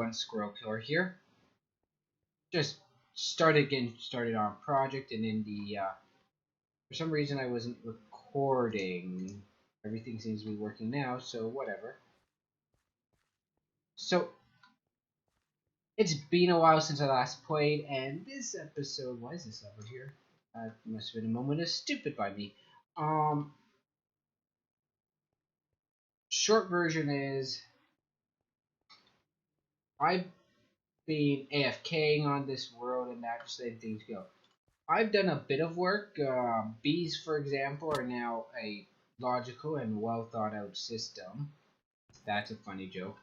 one squirrel killer here. Just started on a project, and in the for some reason I wasn't recording. Everything seems to be working now, so whatever. So it's been a while since I last played, and this episode, why is this over here? Must have been a moment of stupid by me. Short version is I've been AFKing on this world and that, just letting things go. I've done a bit of work. Bees, for example, are now a logical and well thought out system. That's a funny joke.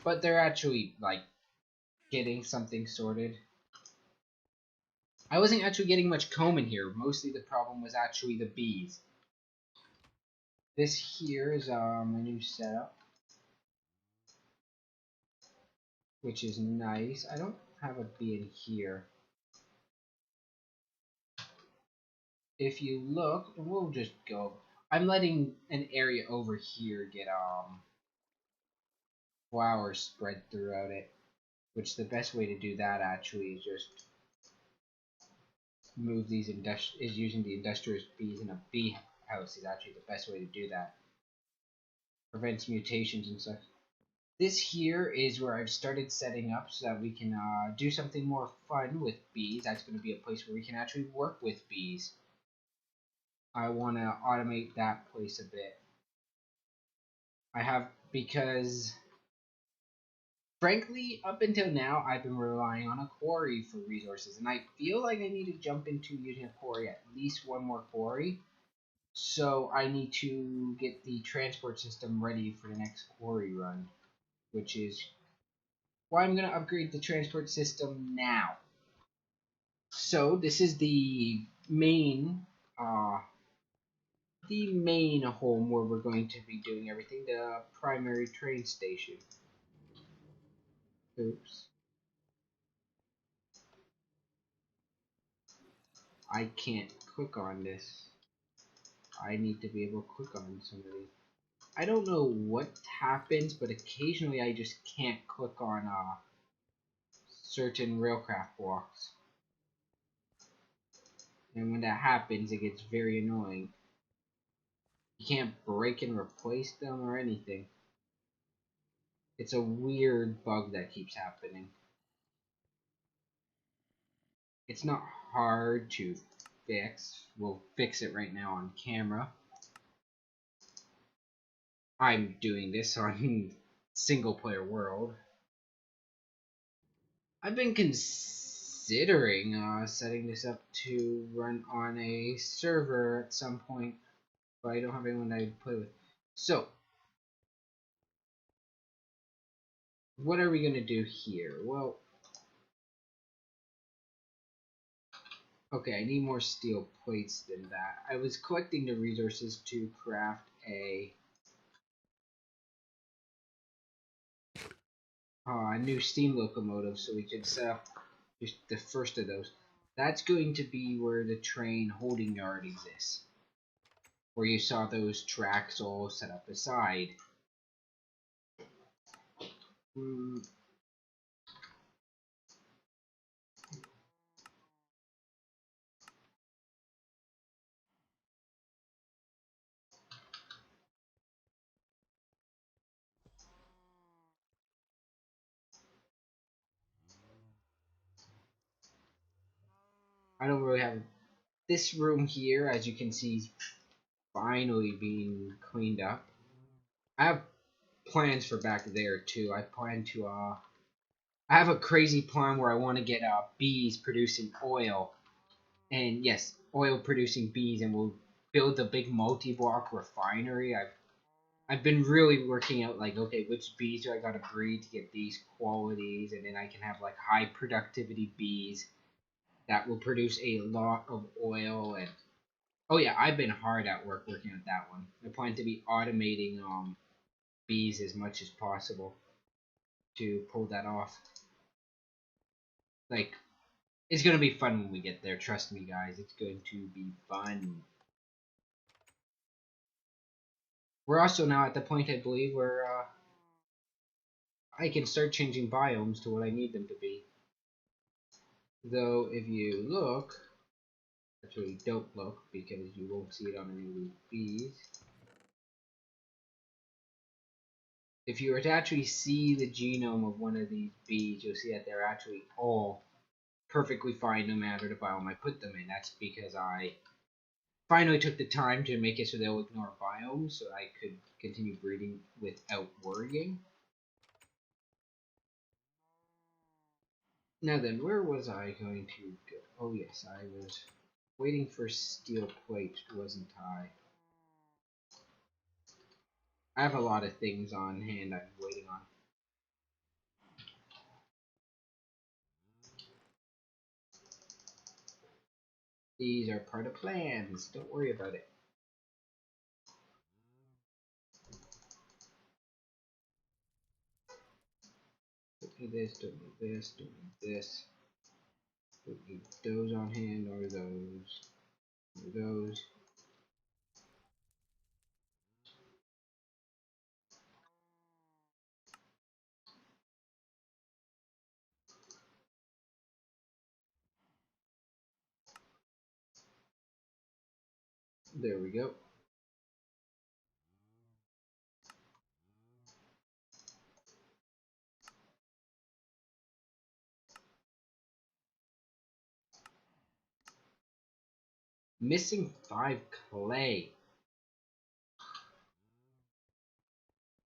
But they're actually, like, getting something sorted. I wasn't actually getting much comb in here. Mostly the problem was actually the bees. This here is my new setup, which is nice. I don't have a bee in here. If you look, we'll just go. I'm letting an area over here get flowers spread throughout it, which the best way to do that actually is just move these using the industrious bees in a bee house is actually the best way to do that. Prevents mutations and such. This here is where I've started setting up so that we can do something more fun with bees. That's going to be a place where we can actually work with bees. I want to automate that place a bit. Because frankly, up until now, I've been relying on a quarry for resources, and I feel like I need to jump into using a quarry, at least one more quarry. So I need to get the transport system ready for the next quarry run, which is why I'm going to upgrade the transport system now. So this is the main home where we're going to be doing everything, the primary train station. Oops. I can't click on this. I need to be able to click on somebody. I don't know what happens, but occasionally I just can't click on certain railcraft blocks. And when that happens, it gets very annoying. You can't break and replace them or anything. It's a weird bug that keeps happening. It's not hard to fix. We'll fix it right now on camera. I'm doing this on single player world. I've been considering setting this up to run on a server at some point, but I don't have anyone I'd play with. So, what are we going to do here? Well, okay, I need more steel plates than that. I was collecting the resources to craft a new steam locomotive, so we could set up just the first of those. That's going to be where the train holding yard exists, where you saw those tracks all set up aside. I don't really have this room here, as you can see, is finally being cleaned up. I have plans for back there too. I plan to I have a crazy plan where I want to get bees producing oil, and yes, oil producing bees, and we'll build a big multi-block refinery. I've been really working out, like, okay, which bees do I gotta breed to get these qualities, and then I can have like high productivity bees that will produce a lot of oil. And oh yeah, I've been hard at work working on that one. I plan to be automating bees as much as possible to pull that off. Like, it's gonna be fun when we get there, trust me guys, it's going to be fun. We're also now at the point, I believe, where I can start changing biomes to what I need them to be. Though, if you look, actually don't look because you won't see it on any of these bees. If you were to actually see the genome of one of these bees, you'll see that they're actually all perfectly fine no matter the biome I put them in. That's because I finally took the time to make it so they'll ignore biomes so I could continue breeding without worrying. Now then, where was I going to go? Oh yes, I was waiting for steel plate, wasn't I? I have a lot of things on hand I'm waiting on. These are part of plans, don't worry about it. Don't need this, don't need this, don't need this. Don't need those on hand, or those, or those. There we go. Missing 5 clay.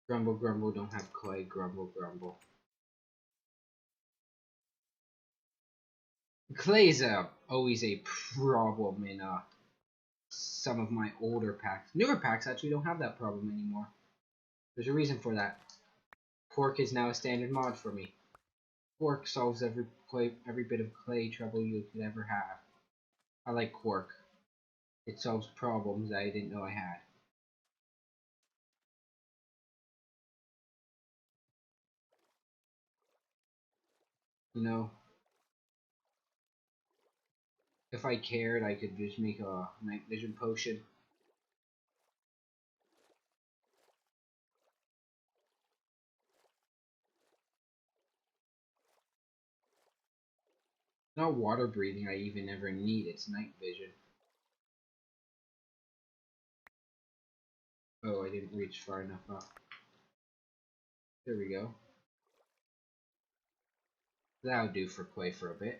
Grumble, grumble, don't have clay. Grumble, grumble. Clay is always a problem in some of my older packs. Newer packs actually don't have that problem anymore. There's a reason for that. Quark is now a standard mod for me. Quark solves every bit of clay trouble you could ever have. I like Quark. It solves problems I didn't know I had. You know, if I cared, I could just make a night vision potion. Not water breathing I even ever need, it's night vision. Oh, I didn't reach far enough up. There we go. That'll do for play for a bit.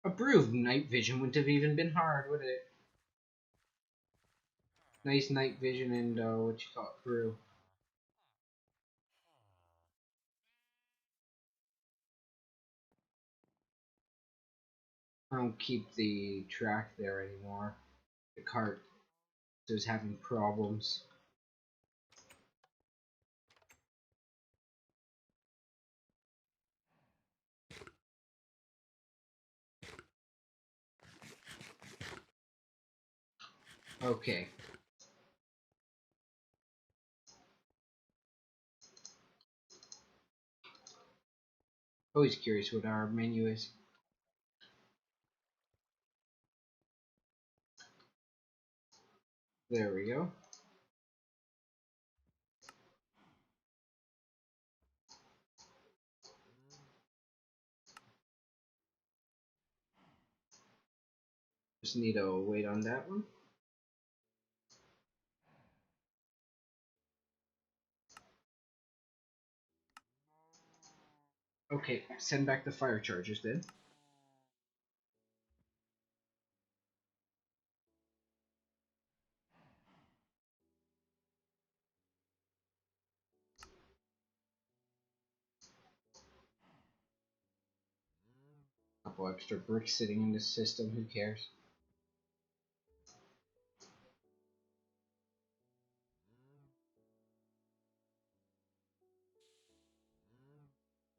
A brew of night vision wouldn't have even been hard, would it? Nice night vision and what you call it, brew. I don't keep the track there anymore. The cart is having problems. Okay. Always curious what our menu is. There we go. Just need to wait on that one. Okay, send back the fire charges then. Couple extra bricks sitting in the system, who cares?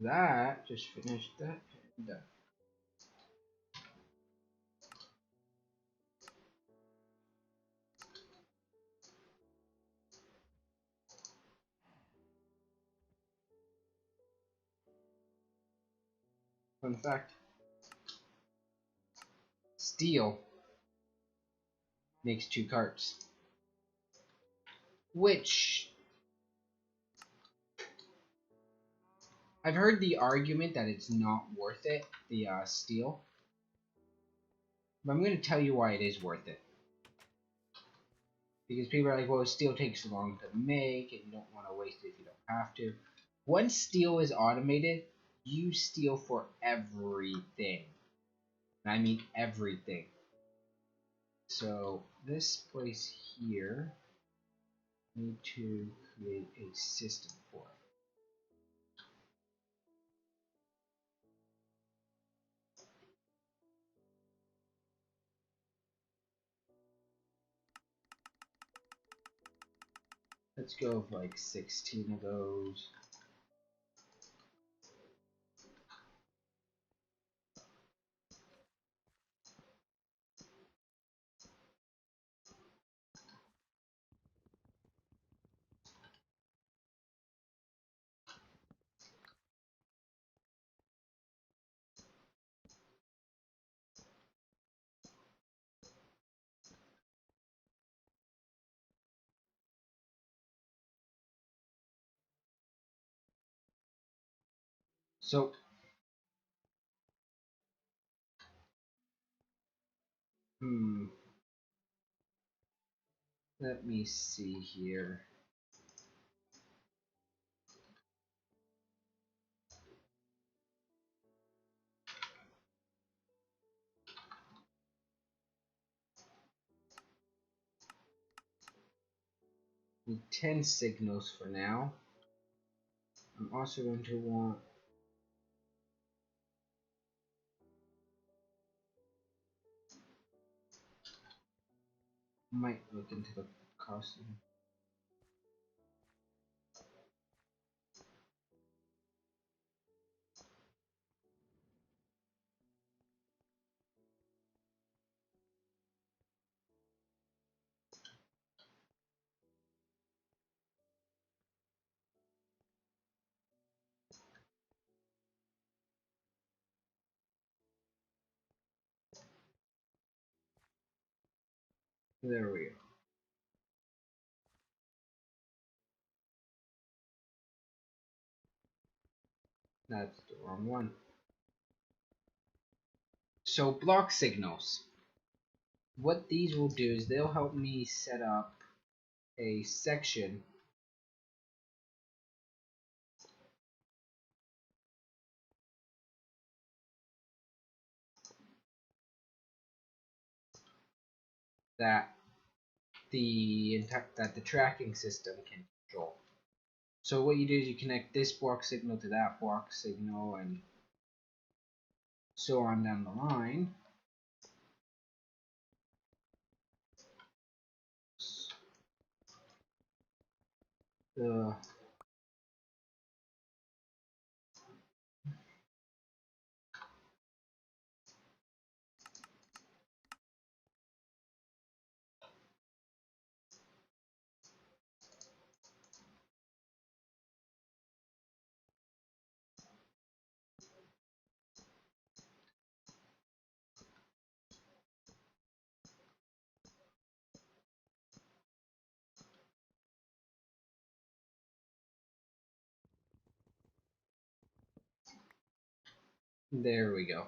That just finished that and done. Fun fact. Steel makes 2 carts. Which I've heard the argument that it's not worth it, the steel. But I'm going to tell you why it is worth it. Because people are like, well, steel takes long to make, and you don't want to waste it if you don't have to. Once steel is automated, you steal for everything. And I mean everything. So this place here, I need to create a system for it. Let's go with like 16 of those. So let me see here. Need 10 signals for now. I'm also going to want might look into the costume. There we go. That's the wrong one. So block signals. What these will do is they'll help me set up a section that the tracking system can control. So what you do is you connect this block signal to that block signal and so on down the line. There we go.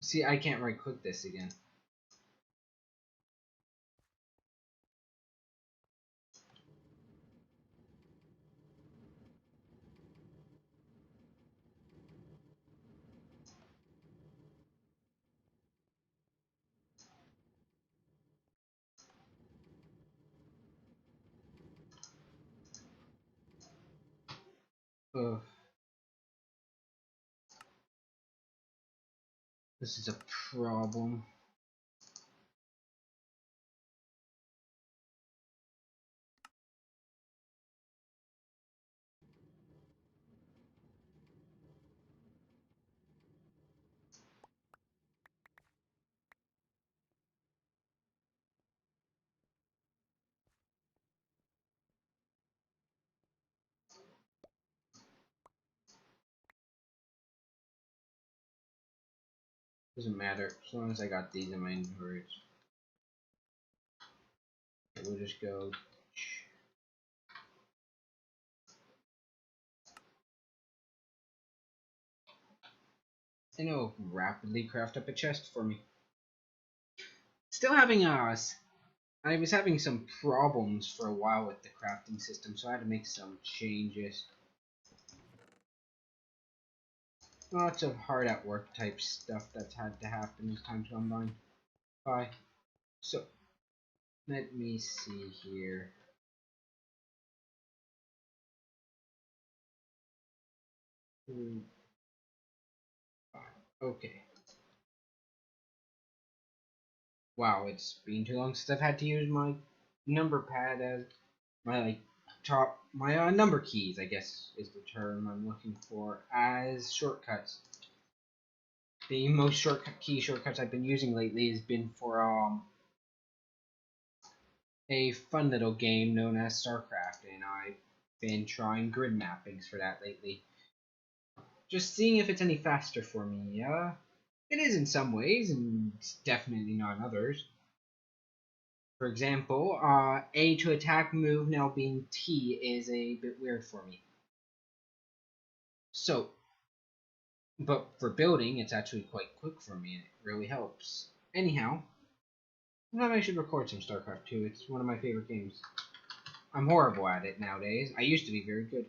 See, I can't right click this again. Ugh. This is a problem. Doesn't matter, as long as I got these in my inventory. We'll just go. And it'll rapidly craft up a chest for me. Still having I was having some problems for a while with the crafting system, so I had to make some changes. Lots of hard at work type stuff that's had to happen as time's gone by. So, let me see here. Okay. Wow, it's been too long since I've had to use my number pad as my number keys, I guess is the term I'm looking for, as shortcuts. The most shortcuts I've been using lately has been for a fun little game known as StarCraft, and I've been trying grid mappings for that lately. Just seeing if it's any faster for me. It is in some ways, and it's definitely not in others. For example, A to attack move now being T is a bit weird for me. So, but for building, it's actually quite quick for me, and it really helps. Anyhow, I thought I should record some StarCraft 2. It's one of my favorite games. I'm horrible at it nowadays. I used to be very good.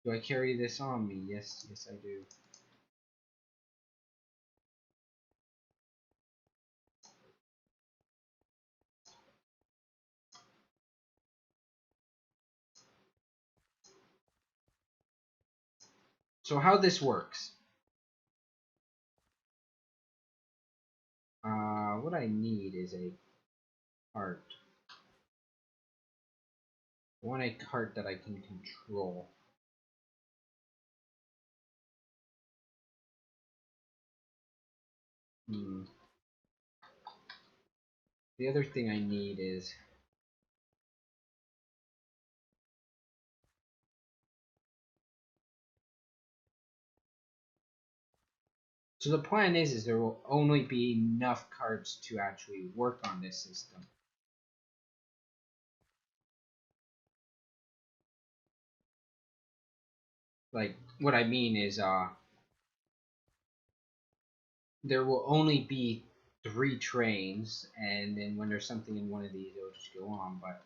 Do I carry this on me? Yes, I do. So how this works. What I need is a cart. I want a cart that I can control. The other thing I need is so the plan is there will only be enough carts to actually work on this system. Like, what I mean is, there will only be 3 trains, and then when there's something in one of these, it'll just go on, but...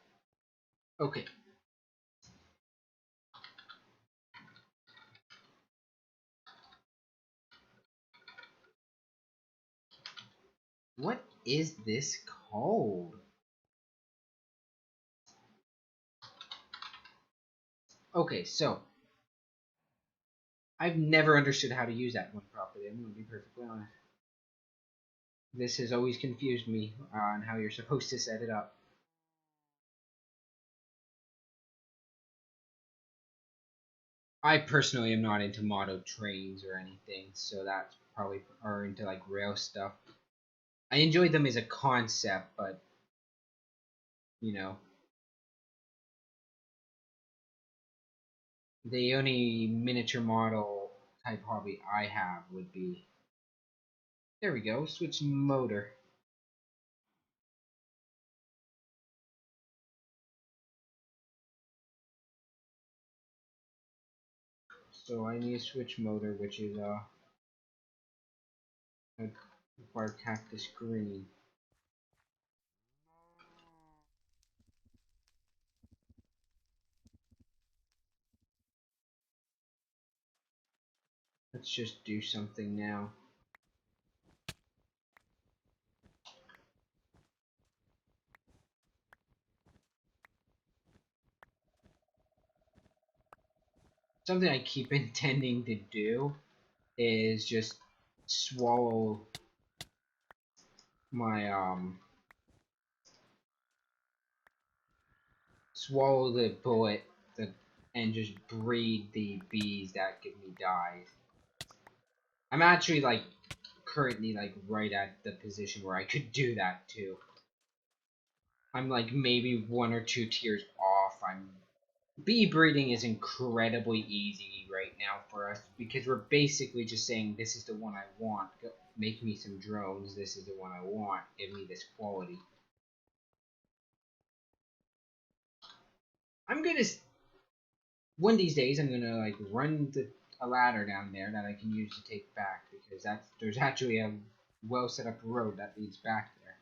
Okay. What is this called? Okay, so... I've never understood how to use that one properly, I'm going to be perfectly honest. This has always confused me on how you're supposed to set it up. I personally am not into model trains or anything, so that's probably, or into like rail stuff. I enjoyed them as a concept, but you know, the only miniature model type hobby I have would be, there we go, switch motor. So I need to switch motor, which is require cactus green. Let's just do something now. Something I keep intending to do is just swallow my swallow the bullet and just breed the bees that give me dyes. I'm actually like currently like right at the position where I could do that too. I'm like maybe 1 or 2 tiers off. Bee breeding is incredibly easy right now for us because we're basically just saying this is the one I want. Go, make me some drones. This is the one I want. Give me this quality. I'm gonna one of these days I'm gonna like run a ladder down there that I can use to take back because there's actually a well set up road that leads back there.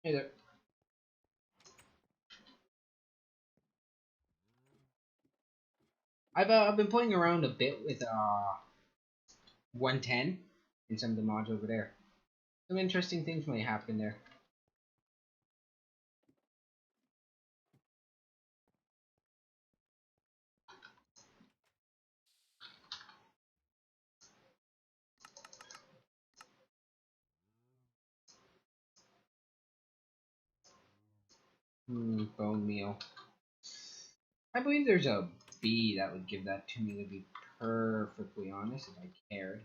Hey there. I've been playing around a bit with 110 in some of the mods over there. Some interesting things might happen there. Bone meal. I believe there's a bee that would give that to me, to be perfectly honest, if I cared.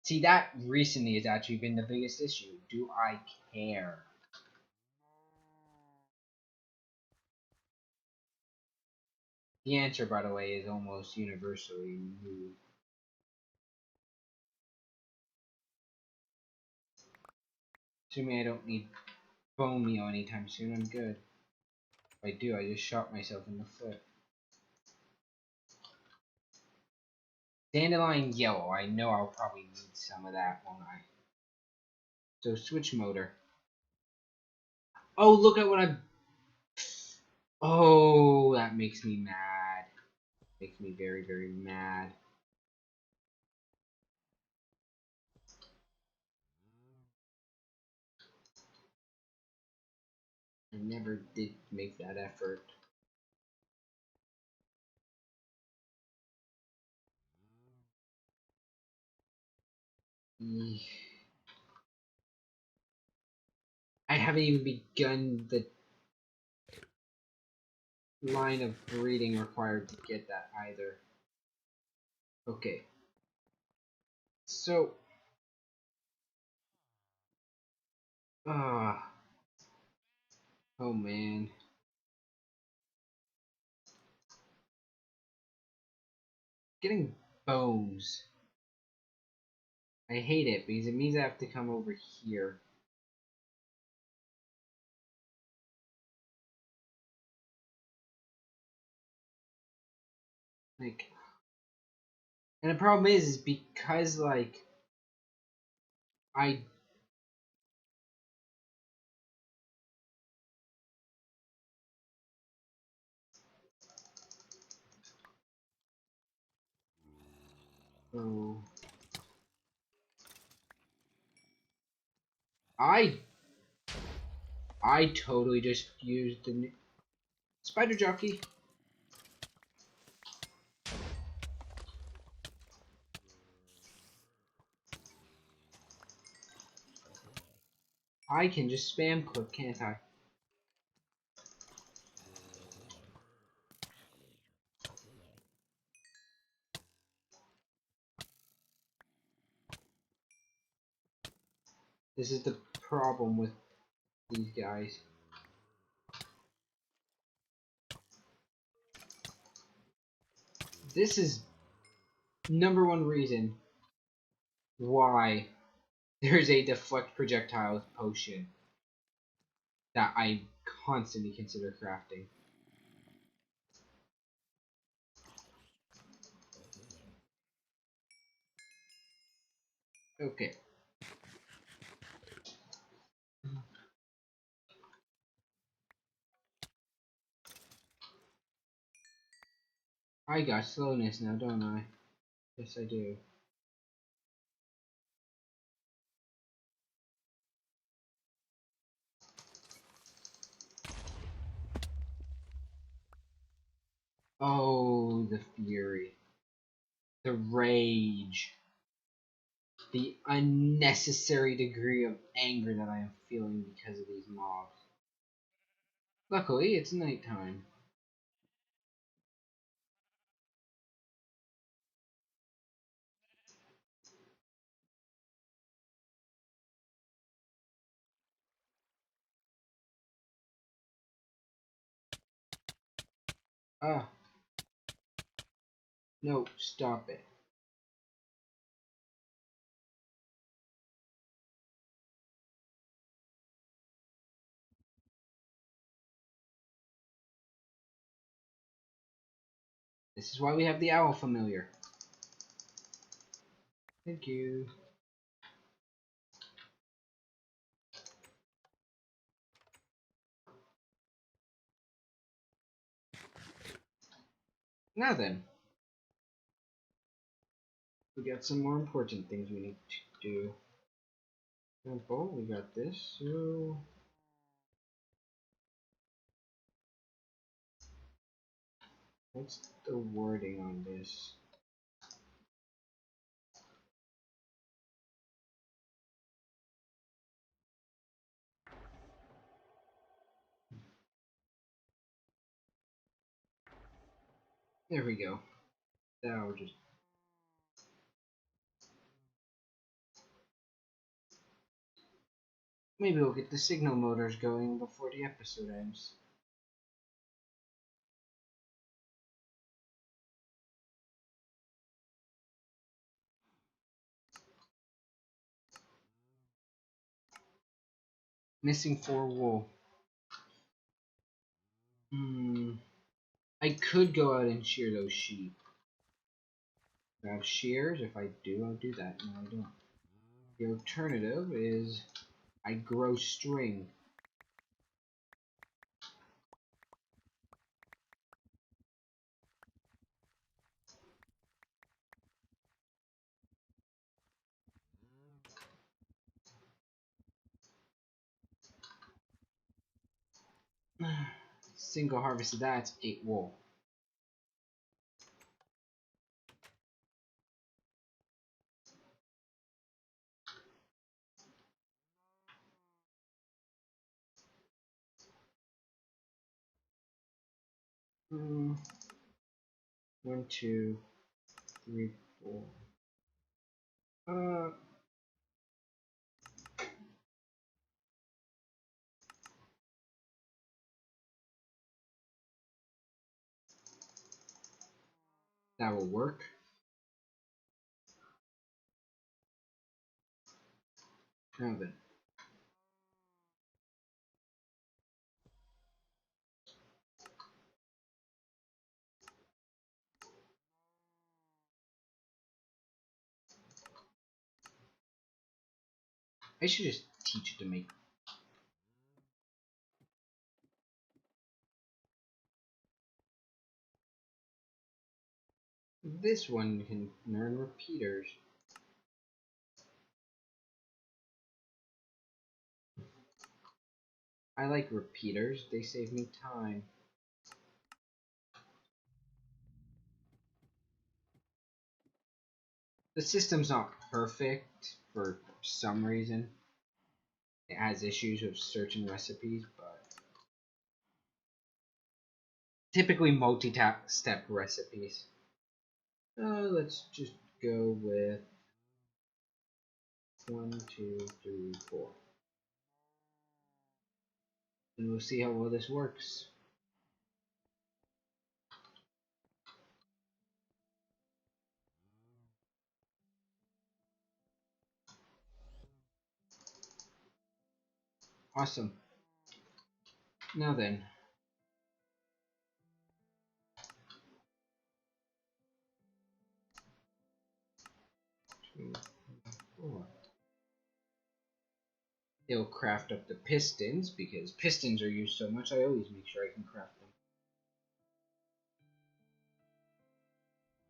See, that recently has actually been the biggest issue. Do I care? The answer, by the way, is almost universally no. Assuming I don't need bone meal anytime soon, I'm good. If I do, I just shot myself in the foot. Dandelion yellow. I know I'll probably need some of that, won't I? So switch motor. Oh, look at what I've... Oh, that makes me mad. Makes me very, very mad. I never did make that effort. I haven't even begun the line of breeding required to get that either. Okay. So... oh man. Getting bones. I hate it because it means I have to come over here. Like... And the problem is because, like... I... Oh... I totally just used the new... Spider jockey. I can just spam click, can't I? This is the problem with these guys. This is #1 reason why there's a deflect projectiles potion that I constantly consider crafting. Okay. I got slowness now, don't I? Yes, I do. Oh, the fury. The rage. The unnecessary degree of anger that I am feeling because of these mobs. Luckily, it's nighttime. Ah, no, stop it. This is why we have the owl familiar. Thank you. Now then, we got some more important things we need to do. For example, we got this, so what's the wording on this? There we go. That'll just maybe we'll get the signal motors going before the episode ends. Missing 4 wool. I could go out and shear those sheep. Do I have shears? If I do, I'll do that. No, I don't. The alternative is I grow string. Single harvest of that's 8 wool. Hmm. 1, 2, 3, 4. That will work. Now then. I should just teach it to make. This one can learn repeaters. I like repeaters, they save me time. The system's not perfect for some reason. It has issues with certain recipes, but typically multi-step recipes. Let's just go with 1, 2, 3, 4. And we'll see how well this works. Awesome. Now then. 2, 4. It'll craft up the pistons, because pistons are used so much, I always make sure I can craft them.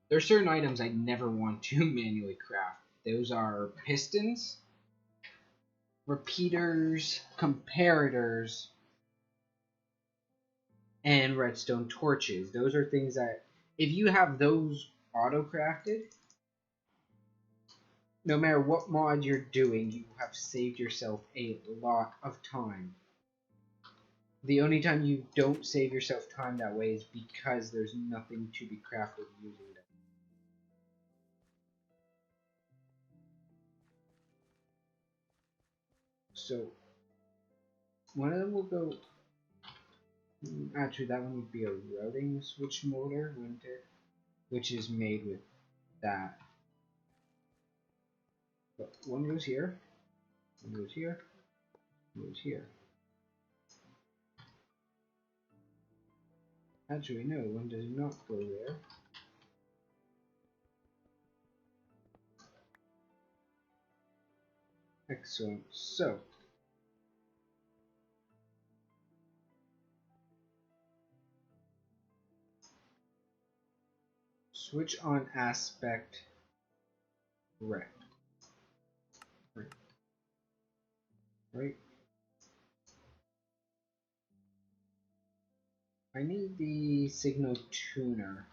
There are certain items I never want to manually craft. Those are pistons, repeaters, comparators, and redstone torches. Those are things that, if you have those auto-crafted, no matter what mod you're doing, you have saved yourself a lot of time. The only time you don't save yourself time that way is because there's nothing to be crafted using them. So, one of them will go Actually, that one would be a routing switch motor, wouldn't it? Which is made with that. But one goes here, one goes here, one goes here. Actually, no, one does not go there. Excellent. So, switch on aspect red. Right. I need the signal tuner.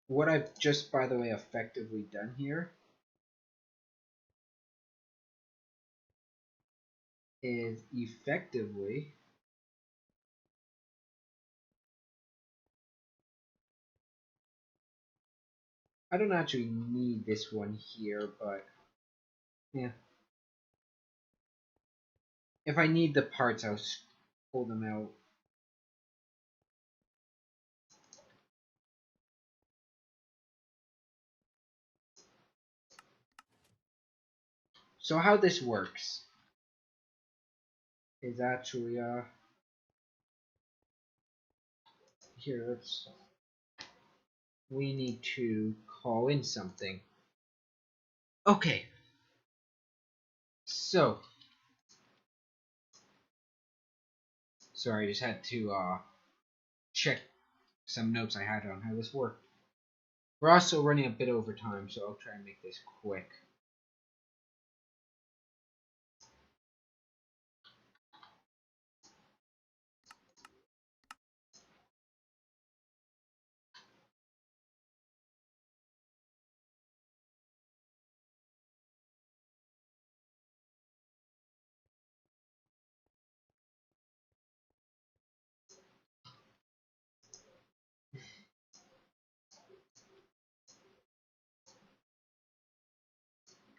What I've just, by the way, effectively done here is effectively I don't actually need this one here, but yeah. If I need the parts, I'll pull them out. So how this works is actually here, we need to call in something. Okay. So sorry, I just had to check some notes I had on how this worked. We're also running a bit over time, so I'll try and make this quick.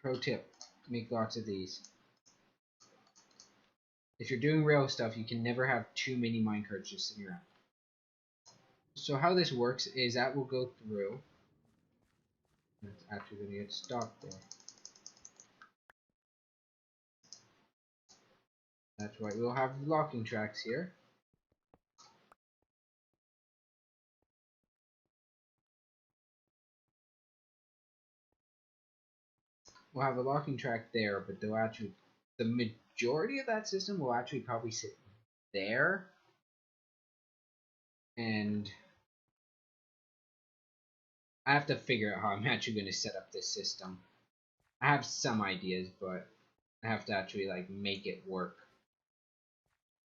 Pro tip, make lots of these. If you're doing rail stuff, you can never have too many minecarts just sitting around. So how this works is that will go through. It's actually going to get stopped there. That's why we'll have locking tracks here. We'll have a locking track there, but they'll actually, the majority of that system will actually probably sit there. And I have to figure out how I'm actually going to set up this system. I have some ideas, but I have to actually like make it work.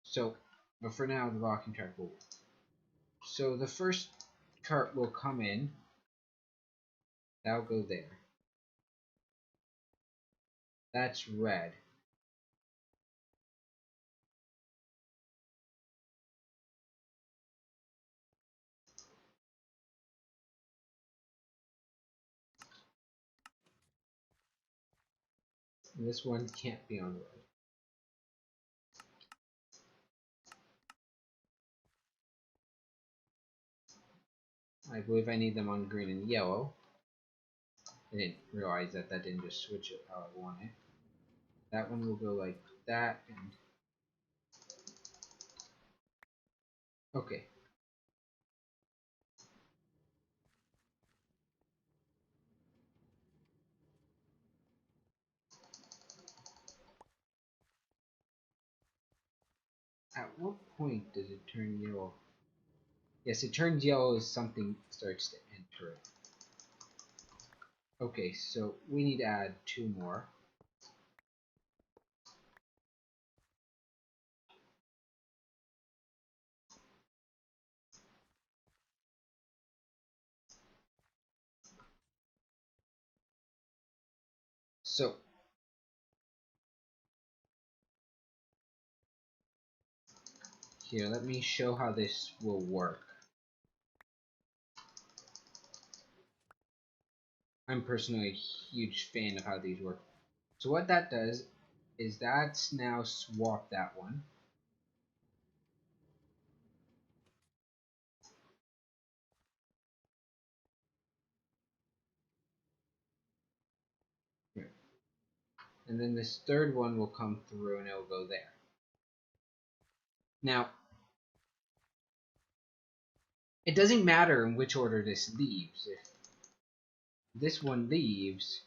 So, but for now, the locking track will. So the first cart will come in. That'll go there. That's red. And this one can't be on red. I believe I need them on green and yellow. I didn't realize that that didn't just switch it how I want it. That one will go like that, and okay. At what point does it turn yellow? Yes, it turns yellow as something starts to enter it. Okay, so we need to add 2 more. So Here, let me show how this will work. I'm personally a huge fan of how these work. So what that does is that's now swap that one. Here. And then this third one will come through and it will go there. Now, it doesn't matter in which order this leaves. If this one leaves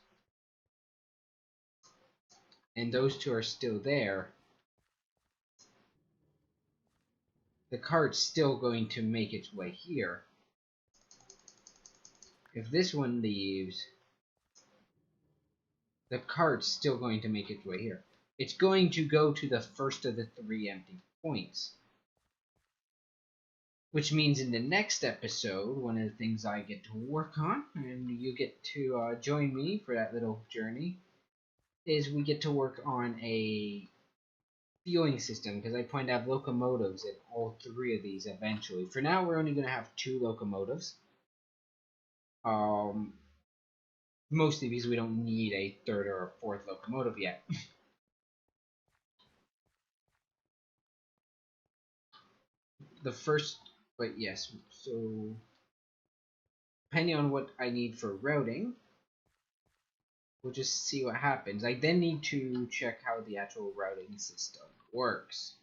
and those two are still there, the cart's still going to make its way here. If this one leaves, the cart's still going to make its way here. It's going to go to the first of the 3 empty points. Which means in the next episode, one of the things I get to work on, and you get to join me for that little journey, is we get to work on a fueling system, because I plan to have locomotives in all 3 of these eventually. For now, we're only going to have 2 locomotives. Mostly because we don't need a 3rd or a 4th locomotive yet. The first, but yes, so depending on what I need for routing, we'll just see what happens. I then need to check how the actual routing system works.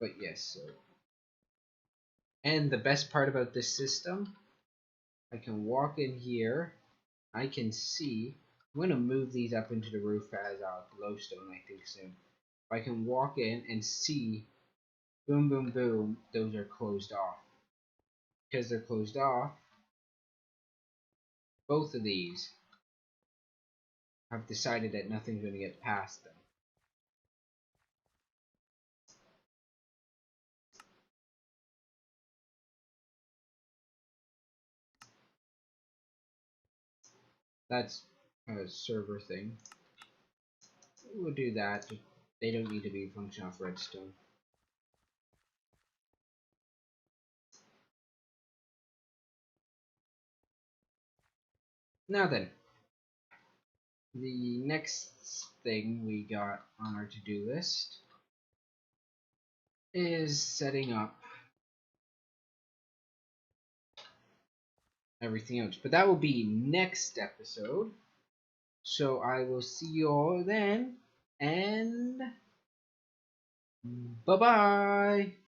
But yes, so. And the best part about this system, I can walk in here, I can see, I'm going to move these up into the roof as glowstone, I think soon. I can walk in and see, boom, boom, boom, those are closed off. Because they're closed off, both of these have decided that nothing's going to get past them. That's a server thing. We'll do that. They don't need to be function off redstone. Now then, the next thing we got on our to-do list is setting up everything else. But that will be next episode. So I will see you all then, and bye-bye!